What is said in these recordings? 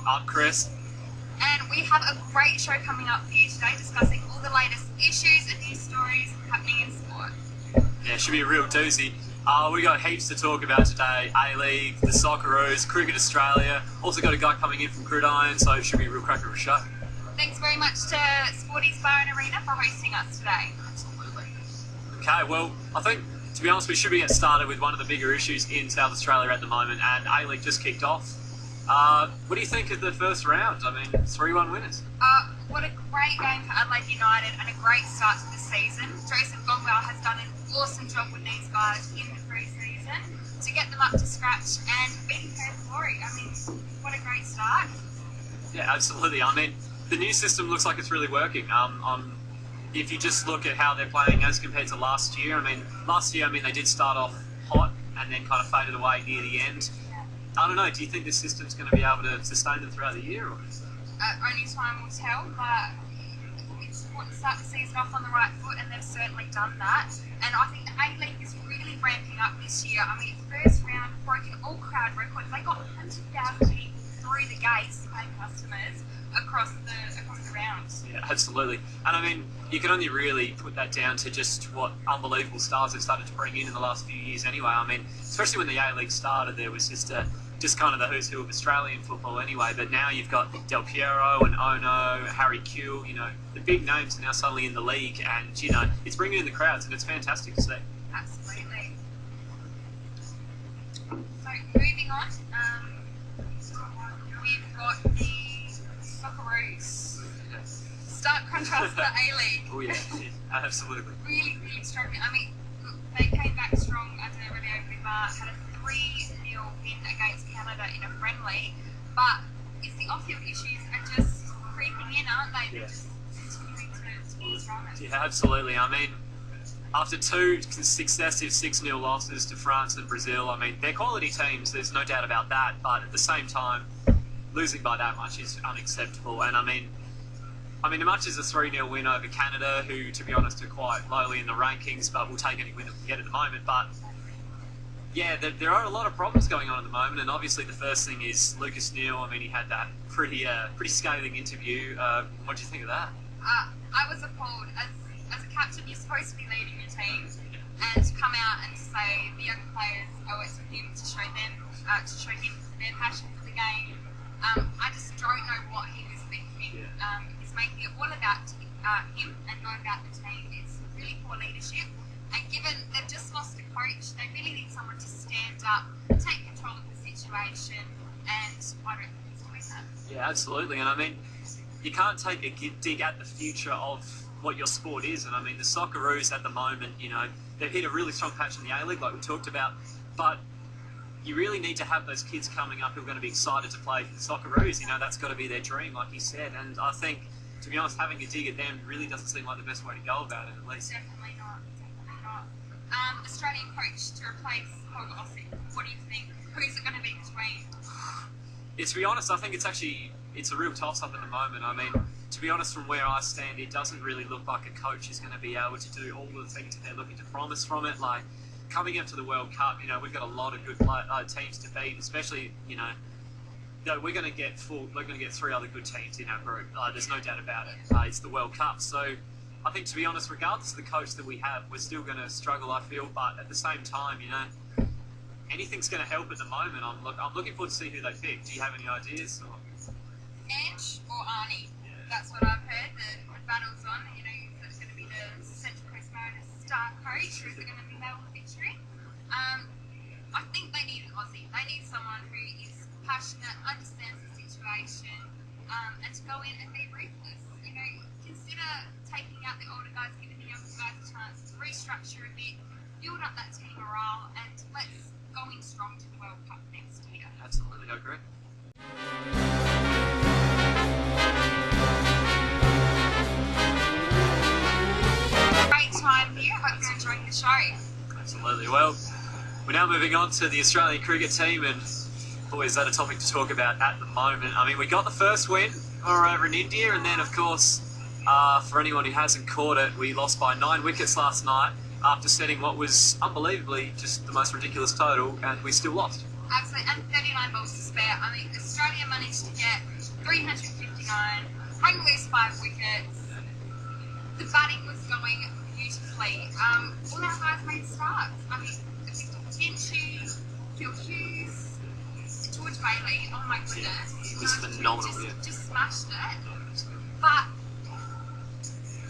I'm Chris. And we have a great show coming up for you today, discussing all the latest issues and news stories happening in sport. Yeah, it should be a real doozy. We got heaps to talk about today. A-League, the Socceroos, Cricket Australia. Also got a guy coming in from Gridiron, so it should be a real cracker of a show. Thanks very much to Sporties Bar and Arena for hosting us today. Absolutely. Okay, well, I think, to be honest, we should get started with one of the bigger issues in South Australia at the moment, and A-League just kicked off. What do you think of the first round? I mean, 3-1 winners. What a great game for Adelaide United and a great start to the season. Joseph Gongwell has done an awesome job with these guys in the pre-season to get them up to scratch and beating Perth Glory. I mean, what a great start. Yeah, absolutely. I mean, the new system looks like it's really working. If you just look at how they're playing as compared to last year, they did start off hot and then kind of faded away near the end. I don't know, do you think this system's going to be able to sustain them throughout the year? Or? Only time will tell, but it's important to start the season off on the right foot, and they've certainly done that. And I think the A-League is really ramping up this year. I mean, first round, broken all crowd records. They got 100,000 people through the gates, paying customers, across the rounds. Yeah, absolutely. And I mean, you can only really put that down to just what unbelievable stars they've started to bring in the last few years anyway. I mean, especially when the A-League started, there was just kind of the who's who of Australian football anyway, but now you've got Del Piero and Ono, Harry Kewell, the big names are now suddenly in the league, and, it's bringing in the crowds, and it's fantastic to see. Absolutely. So, moving on, we've got the Socceroos. Stark contrast to the A-League. Oh yeah, absolutely. Really struggling. I mean, look, they came back strong under Rio Vivar, had a 3-0 win against Canada in a friendly, but it's the off-field issues are just creeping in, aren't they? They're just continuing to be dramas. Yeah, absolutely. I mean, after 2 successive 6-0 losses to France and Brazil, I mean, they're quality teams, there's no doubt about that, but at the same time, losing by that much is unacceptable. And I mean, as much as a 3-0 win over Canada, who, to be honest, are quite lowly in the rankings, but we'll take any win that we get at the moment. But yeah, there are a lot of problems going on at the moment, and obviously the first thing is Lucas Neal. I mean, he had that pretty scathing interview. What do you think of that? I was appalled. As a captain, you're supposed to be leading your team, and to come out and say the young players owe it to him to show him their passion for the game. I just don't know what he was thinking. He's making it all about him and not about the team. It's really poor leadership. And given they've just lost a coach, they really need someone to stand up, take control of the situation, and I don't think he's doing that. Yeah, absolutely. And I mean, you can't take a dig at the future of what your sport is. And I mean, the Socceroos at the moment, they've hit a really strong patch in the A-League, like we talked about, but you really need to have those kids coming up who are going to be excited to play for the Socceroos. That's got to be their dream, like you said. And I think, to be honest, having a dig at them really doesn't seem like the best way to go about it, at least. Definitely not. Australian coach to replace Holger Ossick. What do you think? Who's it going to be between? To be honest, I think it's a real toss-up at the moment. I mean, to be honest, from where I stand, it doesn't really look like a coach is going to be able to do all the things that they're looking to promise from it. Like, coming up to the World Cup, we've got a lot of good teams to beat, especially, we're going to get 3 other good teams in our group. There's no doubt about it. It's the World Cup. So I think, to be honest, regardless of the coach that we have, we're still going to struggle, I feel. But at the same time, anything's going to help at the moment. I'm looking forward to see who they pick. Do you have any ideas? Or? Ange or Arnie? Yeah. That's what I've heard. The battle's on. It's going to be the Central Coast Mariners star coach, or is it going to be Mel Fitchery? I think they need an Aussie. They need someone who is passionate, understands the situation, and to go in and be ruthless. Consider taking out the older guys, giving the younger guys a chance to restructure a bit, build up that team morale, and let's go in strong to the World Cup next year. Absolutely, I agree. Great time here. Hope you're enjoying the show. Absolutely. Well, we're now moving on to the Australian cricket team, and boy, is that a topic to talk about at the moment. I mean, we got the first win over in India, and then, of course, for anyone who hasn't caught it, we lost by 9 wickets last night after setting what was unbelievably just the most ridiculous total, and we still lost. Absolutely, and 39 balls to spare. I mean, Australia managed to get Only lose 5 wickets. The batting was going beautifully. All our guys made starts. I mean, Victor Phil Hughes, George Bailey, oh my goodness. It was phenomenal, just smashed it. But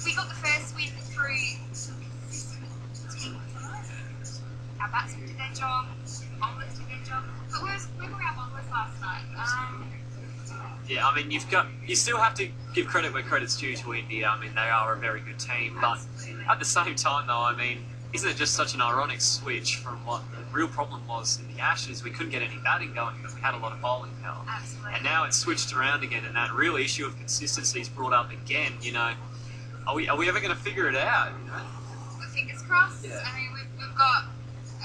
we got the first win through team. Our batsmen did their job, bowlers did their job. But where were our bowlers last night? Yeah, I mean, you still have to give credit where credit's due to India. I mean, they are a very good team, but at the same time, though, I mean, isn't it just such an ironic switch from what the real problem was in the Ashes? We couldn't get any batting going, but we had a lot of bowling power. Absolutely. And now it's switched around again, and that real issue of consistency is brought up again. You know, are we ever going to figure it out? You know? Well, fingers crossed. Yeah. I mean, we've got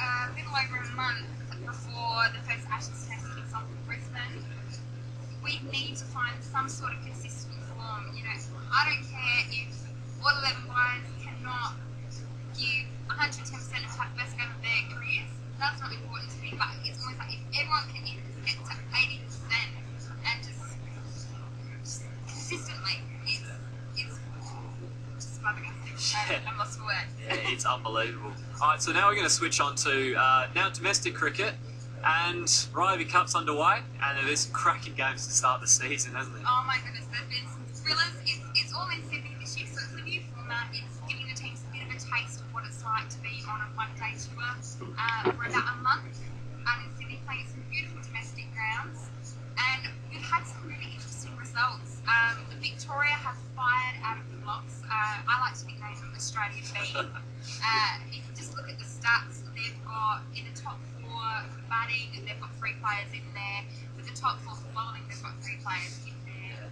a little over a month before the first Ashes test kicks off in Brisbane. We need to find some sort of consistent form. You know, I don't care if all 11 guys cannot give 110% and have the best game of their careers. That's not important to me, but it's almost like if everyone can even just get to 80% and just consistently, it's just flabbergasting. I'm lost for words. Yeah, it's unbelievable. All right, so now we're going to switch on to now domestic cricket. And Rugby Cup's underway, and there's some cracking games to start the season, hasn't it? Oh my goodness, there's been some thrillers. It's all in Sydney this year, so it's a new format. It's giving the teams a bit of a taste of what it's like to be on a one-day tour for about a month. In Sydney, playing some beautiful domestic grounds, and we've had some really interesting results. Victoria have fired out of the blocks. I like to nickname them Australia B. If you just look at the stats, they've got in the top 4 for batting, they've got 3 players in there. For the top 4 for bowling, they've got 3 players in there.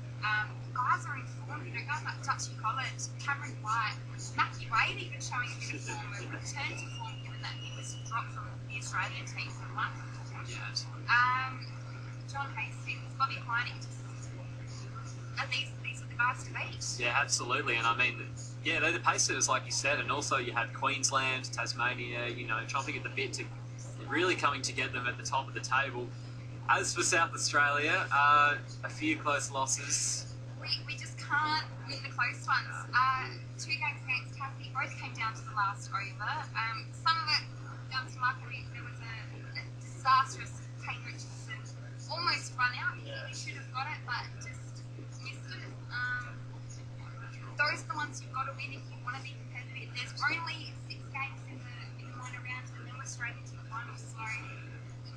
Guys are in form, you know, guys like Dutchy Collins, Cameron White, Matthew Wade even showing a bit of form, a return to form given that he was dropped from the Australian team for one. John Hastings, Bobby Quiney, these are the guys to beat. Yeah, absolutely. And I mean, yeah, they're the pacesetters, like you said, and also you had Queensland, Tasmania, you know, chomping at the bit to really coming to get them at the top of the table. As for South Australia, a few close losses. We just can't win the close ones. 2 games against Tassie, both came down to the last over. Some of it down to luck. There was a disastrous Kane Richardson almost run out. He should have got it, but just missed it. Those are the ones you've got to win if you want to be competitive. There's only 6 games in the minor round, and then we're straight into the finals. So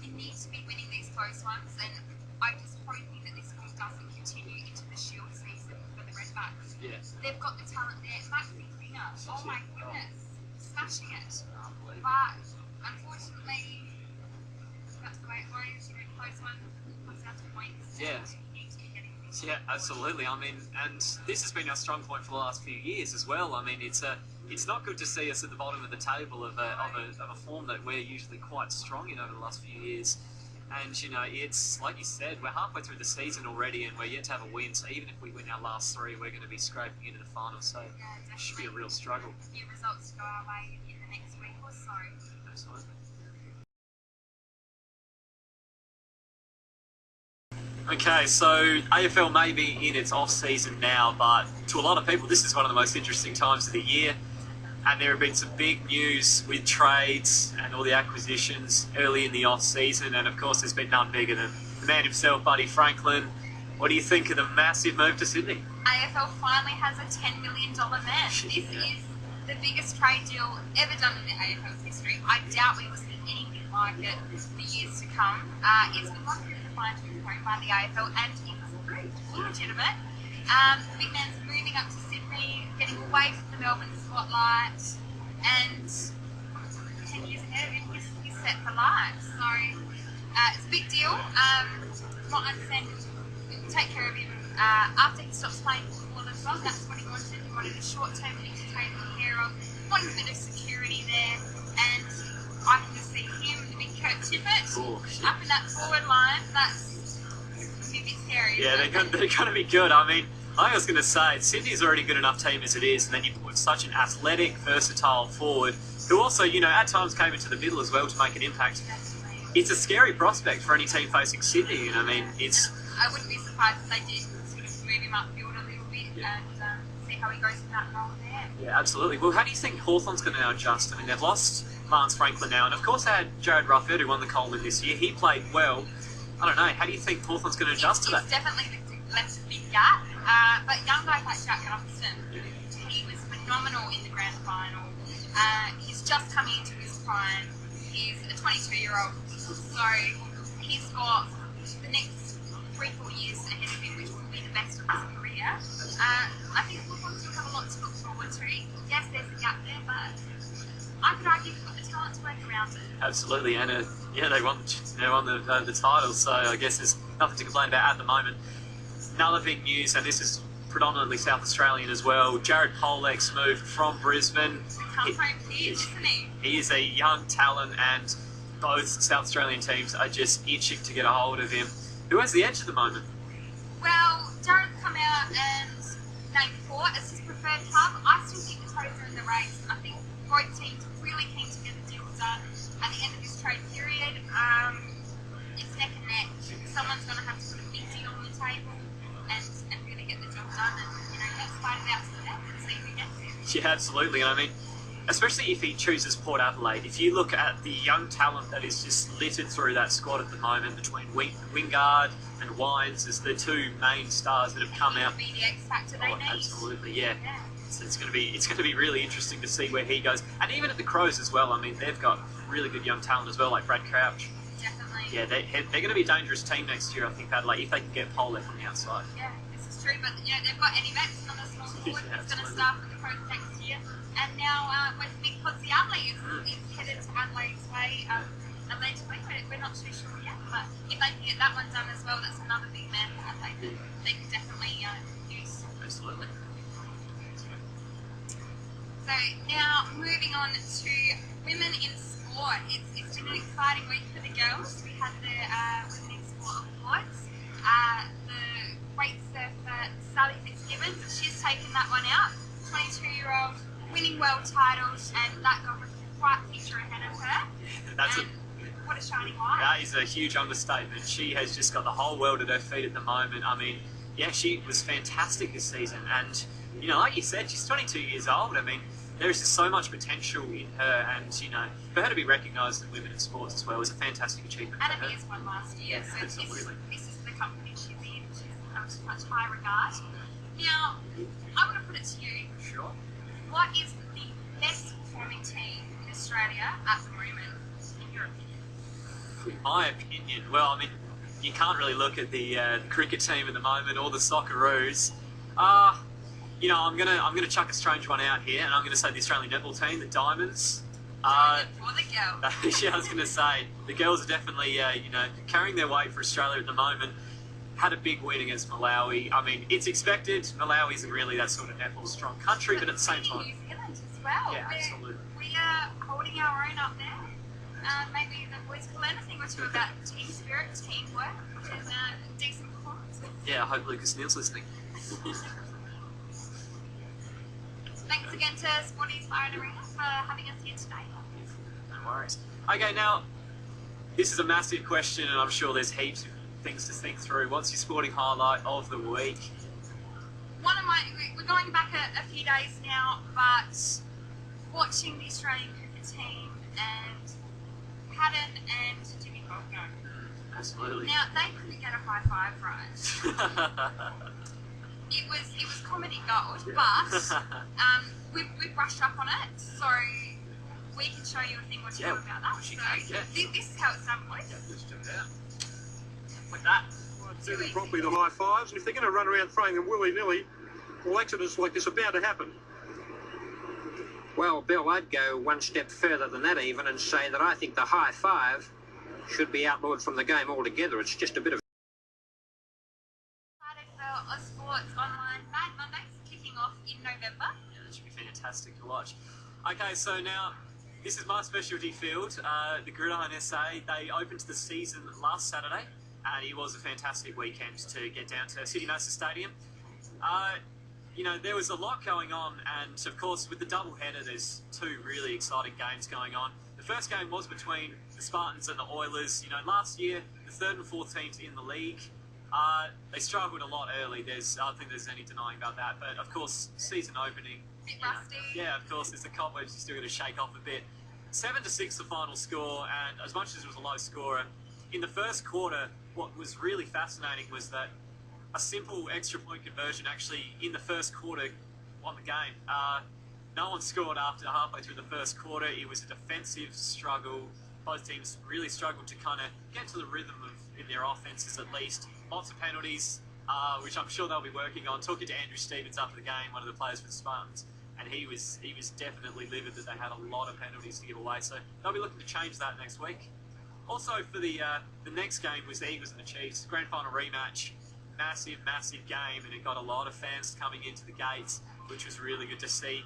you need to be winning these close ones, and I'm just hoping that this form doesn't continue into the Shield season for the Redbacks. Yeah. They've got the talent there. Maxi Finger, oh my goodness, smashing it. But unfortunately, that's the way it goes. You know, close one comes down to points. Yeah. You need to be getting these. Yeah, absolutely. I mean, and this has been our strong point for the last few years as well. I mean, it's not good to see us at the bottom of the table of a form that we're usually quite strong in over the last few years. And, you know, it's, like you said, we're halfway through the season already and we're yet to have a win. So even if we win our last 3, we're going to be scraping into the final. So it should be a real struggle. A few results to go our way in the next week or so. Absolutely. Okay, so AFL may be in its off-season now, but to a lot of people this is one of the most interesting times of the year. And there have been some big news with trades and all the acquisitions early in the off-season. And of course, there's been none bigger than the man himself, Buddy Franklin. What do you think of the massive move to Sydney? AFL finally has a $10 million man. This is the biggest trade deal ever done in the AFL's history. I doubt we will see anything like it for years to come. It's been one through the fine-tooth comb by the AFL, and it's proved illegitimate. The big man's moving up to Sydney, getting away from the Melbourne spotlight, and 10 years ahead of him, he's set for life. So it's a big deal. From what I understand, we'll take care of him after he stops playing football as well. That's what he wanted. He wanted a short-term thing to take care of, wanted a bit of security there, and I can just see him, the big Kurt Tippett, up in that forward line. That's a bit scary. Yeah, they're going to be good. I mean, I was going to say, Sydney's already a good enough team as it is, and then you put such an athletic, versatile forward, who also, you know, at times came into the middle as well to make an impact. Definitely. It's a scary prospect for any team facing Sydney, and I mean, it's... I wouldn't be surprised if they did sort of just move him upfield a little bit and see how he goes in that role there. Yeah, absolutely. Well, how do you think Hawthorn's going to now adjust? I mean, they've lost Lance Franklin now, and of course they had Jared Rufford, who won the Coleman this year. He played well. I don't know. How do you think Hawthorn's going to adjust to that? He's definitely left a big gap. But young guys like Jack Gunston, he was phenomenal in the grand final. He's just coming into his prime. He's a 22-year-old, so he's got the next 3-4 years ahead of him, which will be the best of his career. I think Hawthorn still have a lot to look forward to. Yes, there's a gap there, but I could argue they've got the talent to work around it. Absolutely, and they won the title, so I guess there's nothing to complain about at the moment. Another big news, and this is predominantly South Australian as well. Jared Polek's moved from Brisbane. Comes home huge, isn't he? He is a young talent, and both South Australian teams are just itching to get a hold of him. Who has the edge at the moment? Well, Jared's come out and named Port as his preferred club. I still think the Toads are in the race. I think both teams really keen to get the deal done at the end of this trade period. It's neck and neck. Someone's going to have to put a big deal on the table and really get the job done, and let's fight it out to the end and see who gets it. Yeah, absolutely. And I mean, especially if he chooses Port Adelaide, if you look at the young talent that is just littered through that squad at the moment between Wingard and Wines as the two main stars that have come out. Be the X factor they need. Absolutely, yeah. So it's going to be really interesting to see where he goes, and even at the Crows as well. I mean, they've got really good young talent as well, like Brad Crouch. Definitely. Yeah, they're going to be a dangerous team next year, I think, Adelaide, if they can get Polek from the outside. Yeah, this is true, but they've got Eddie Betts on the small forward who's going to start with the Crows next year, and now with Big Podsy Adelaide is headed to Adelaide's way. Allegedly, we're not too sure yet, but if they can get that one done as well, that's another big man for Adelaide. They can definitely use. Absolutely. So now moving on to women in sport. It's been an exciting week for the girls. We had the women in sport awards. The great surfer Sally Fitzgibbon, she's taken that one out. 22-year-old, winning world titles, and that got a bright future ahead of her. What a shining light. That is a huge understatement. She has just got the whole world at her feet at the moment. I mean, yeah, she was fantastic this season, and like you said, she's 22 years old. I mean, there is just so much potential in her, and for her to be recognised in women in sports as well is a fantastic achievement. And for her. Amir's won last year, Yeah, so absolutely. this is the company she's in. She's much higher regard. Now, I'm going to put it to you. Sure. What is the best performing team in Australia at the moment, in your opinion? In my opinion, well, I mean, you can't really look at the cricket team at the moment or the Socceroos. I'm gonna chuck a strange one out here, and I'm gonna say the Australian netball team, the Diamonds. For the girls. Yeah, I was gonna say the girls are definitely carrying their weight for Australia at the moment. Had a big win against Malawi. I mean, it's expected. Malawi isn't really that sort of netball strong country, but at the same time, New Zealand as well. Yeah, absolutely. We are holding our own up there. Maybe the boys will learn a thing or two about team spirit, teamwork, which is a decent performance. yeah, I hope Lucas Neal's listening. Thanks again to OzsportsInsider Ep2nd for having us here today. No worries. Okay, now, this is a massive question, and I'm sure there's heaps of things to think through. What's your sporting highlight of the week? We're going back a few days now, but watching the Australian cricket team and Haddon and Jimmy Falco. Absolutely. Now, they couldn't get a high five right. It was comedy gold, but we've brushed up on it, so we can show you a thing or two about that. So this is how it's done, boys. Yeah, let's do that. Like that. Do them properly, the high fives, and if they're going to run around throwing them willy-nilly, well, accidents like this are bound to happen. Well, Bill, I'd go one step further than that even and say that I think the high five should be outlawed from the game altogether. It's just a bit of... Excited for Sports Online Mad Mondays kicking off in November. Yeah, that should be fantastic to watch. Okay, so now, this is my specialty field, the Gridiron SA. They opened the season last Saturday, and it was a fantastic weekend to get down to Sydney Master Stadium. There was a lot going on, and of course with the doubleheader there's two really exciting games going on. The first game was between the Spartans and the Oilers. Last year the third and fourth teams in the league They struggled a lot early. I don't think there's any denying about that. But of course, season opening. Bit rusty. Yeah, of course, there's the cobwebs. You're still going to shake off a bit. 7-6 the final score, and as much as it was a low scorer, in the first quarter, what was really fascinating was that a simple extra point conversion actually in the first quarter won the game. No one scored after halfway through the first quarter. It was a defensive struggle. Both teams really struggled to kind of get to the rhythm in their offenses at least. Lots of penalties, which I'm sure they'll be working on. Talking to Andrew Stevens after the game, one of the players for the Spartans, and he was definitely livid that they had a lot of penalties to give away. So they'll be looking to change that next week. Also for the next game was the Eagles and the Chiefs, grand final rematch. Massive game, and it got a lot of fans coming into the gates, which was really good to see.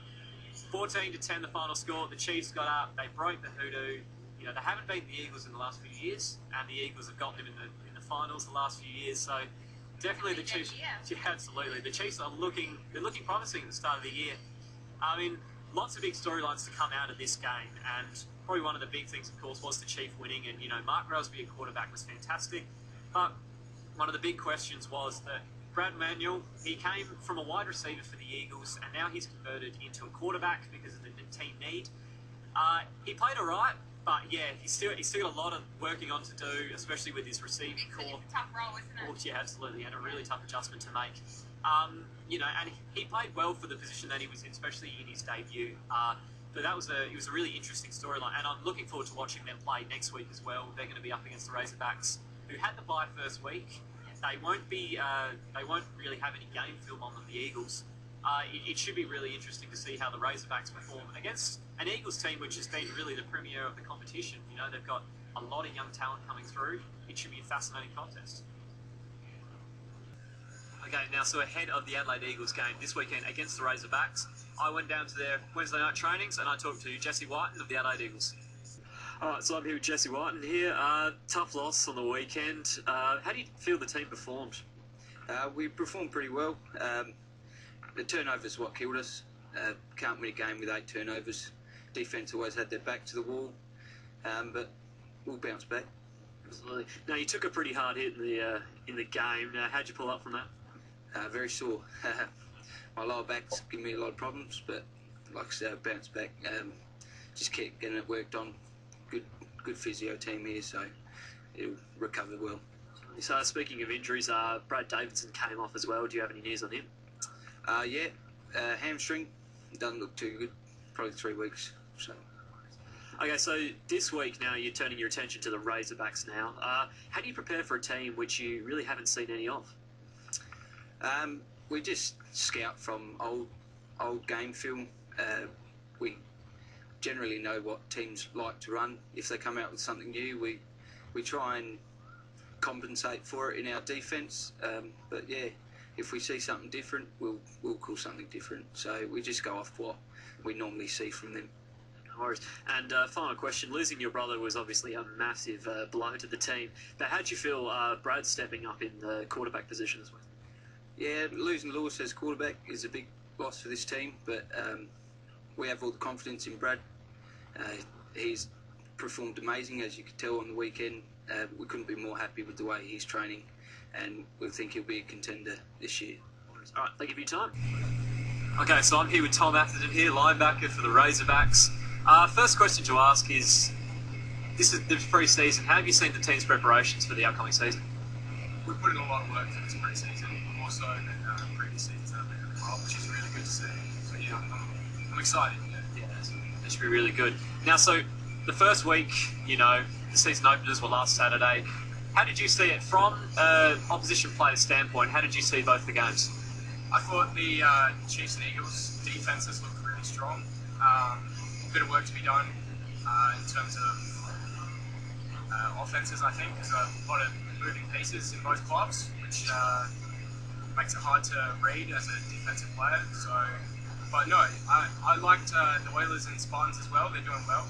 14-10 the final score. The Chiefs got up, they broke the hoodoo. You know, they haven't beaten the Eagles in the last few years, and the Eagles have gotten them in the finals the last few years. So definitely the Chiefs. Yeah, absolutely. The Chiefs are looking promising at the start of the year. I mean, lots of big storylines to come out of this game, and probably one of the big things, of course, was the Chief winning. And you know, Mark Roseby at quarterback was fantastic, but one of the big questions was that Brad Manuel, he came from a wide receiver for the Eagles, and now he's converted into a quarterback because of the team need. He played all right, but yeah, he's still got a lot of working on to do, especially with his receiving core. It's a tough role, isn't it? Oh, yeah, absolutely, and a really tough adjustment to make. You know, and he played well for the position that he was in, especially in his debut. But it was a really interesting storyline, and I'm looking forward to watching them play next week as well. They're going to be up against the Razorbacks, who had the bye first week. They won't really have any game film on them, the Eagles. It should be really interesting to see how the Razorbacks perform against an Eagles team which has been really the premier of the competition. You know, they've got a lot of young talent coming through. It should be a fascinating contest. Okay, now so ahead of the Adelaide Eagles game this weekend against the Razorbacks, I went down to their Wednesday night trainings and I talked to Jesse Whiten of the Adelaide Eagles. Alright, so I'm here with Jesse Whiten here. Tough loss on the weekend. How do you feel the team performed? We performed pretty well. The turnovers what killed us. Can't win a game with 8 turnovers. Defence always had their back to the wall, but we'll bounce back. Absolutely. Now you took a pretty hard hit in the game. Now, how'd you pull up from that? Very sore. My lower back's giving me a lot of problems, but like I said, I bounced back. Just kept getting it worked on. Good physio team here, so it'll recover well. So speaking of injuries, Brad Davidson came off as well. Do you have any news on him? Yeah, hamstring. Doesn't look too good. Probably 3 weeks. So. Okay, so this week now you're turning your attention to the Razorbacks now. How do you prepare for a team which you really haven't seen any of? We just scout from old game film. We generally know what teams like to run. If they come out with something new, we try and compensate for it in our defence. But yeah, if we see something different, we'll call something different. So we just go off what we normally see from them. No worries. And final question, losing your brother was obviously a massive blow to the team. But how did you feel Brad stepping up in the quarterback position as well? Yeah, losing Lewis as quarterback is a big loss for this team, but we have all the confidence in Brad. He's performed amazing, as you could tell on the weekend. We couldn't be more happy with the way he's training, and we think he'll be a contender this year. All right, thank you for your time. Okay, so I'm here with Tom Atherton here, linebacker for the Razorbacks. First question to ask is, this is the pre-season. How have you seen the team's preparations for the upcoming season? We put in a lot of work for this pre-season, more so than previous seasons that have been in the club, which is really good to see. So yeah, I'm excited. Yeah, that should be really good. Now, so the first week, you know, the season openers were last Saturday. How did you see it from an opposition player's standpoint? How did you see both the games? I thought the Chiefs and Eagles defenses looked really strong. A bit of work to be done in terms of offenses, I think. There's a lot of moving pieces in both clubs, which makes it hard to read as a defensive player. So, but no, I liked the Oilers and Spartans as well. They're doing well.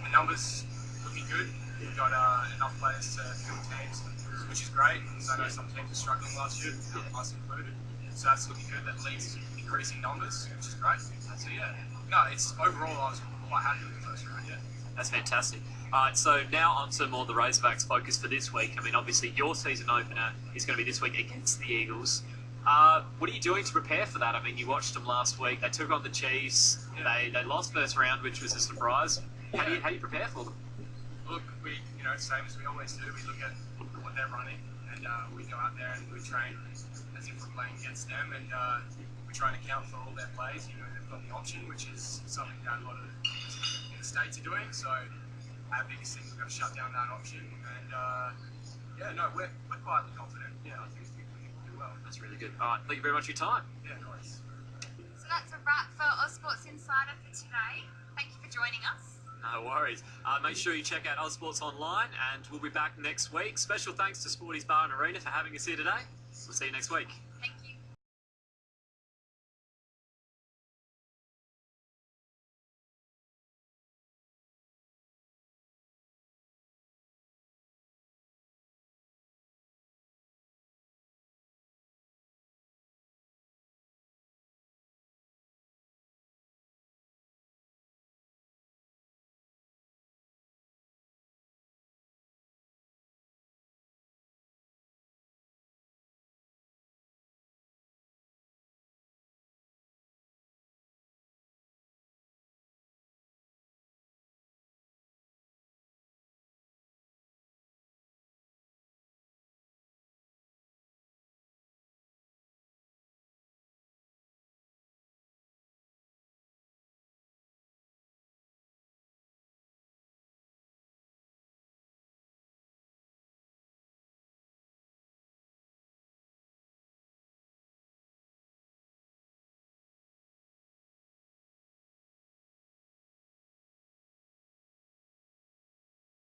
The numbers looking good. We've got enough players to fill teams, which is great, because I know some teams were struggling last year, us included. So that's looking good. That leads to increasing numbers, which is great. So yeah, no, it's overall I was quite happy with the first round. Yeah. That's fantastic. All right, so now on to more the Razorbacks focus for this week. I mean, obviously your season opener is going to be this week against the Eagles. What are you doing to prepare for that? I mean, you watched them last week. They took on the Chiefs. They lost first round, which was a surprise. How do you prepare for them? Look, same as we always do. We look at what they're running, and we go out there and we train as if we're playing against them, and we try and account for all their plays. You know, they've got the option, which is something that a lot of teams in the States are doing. So our biggest thing, we've got to shut down that option, and we're quietly confident. Yeah, I think we can do well. That's really good. All right, thank you very much for your time. Yeah, nice. So that's a wrap for OzsportsInsider for today. Thank you for joining us. No worries. Make sure you check out Ozsports online, and we'll be back next week. Special thanks to Sporty's Bar and Arena for having us here today. We'll see you next week. Thank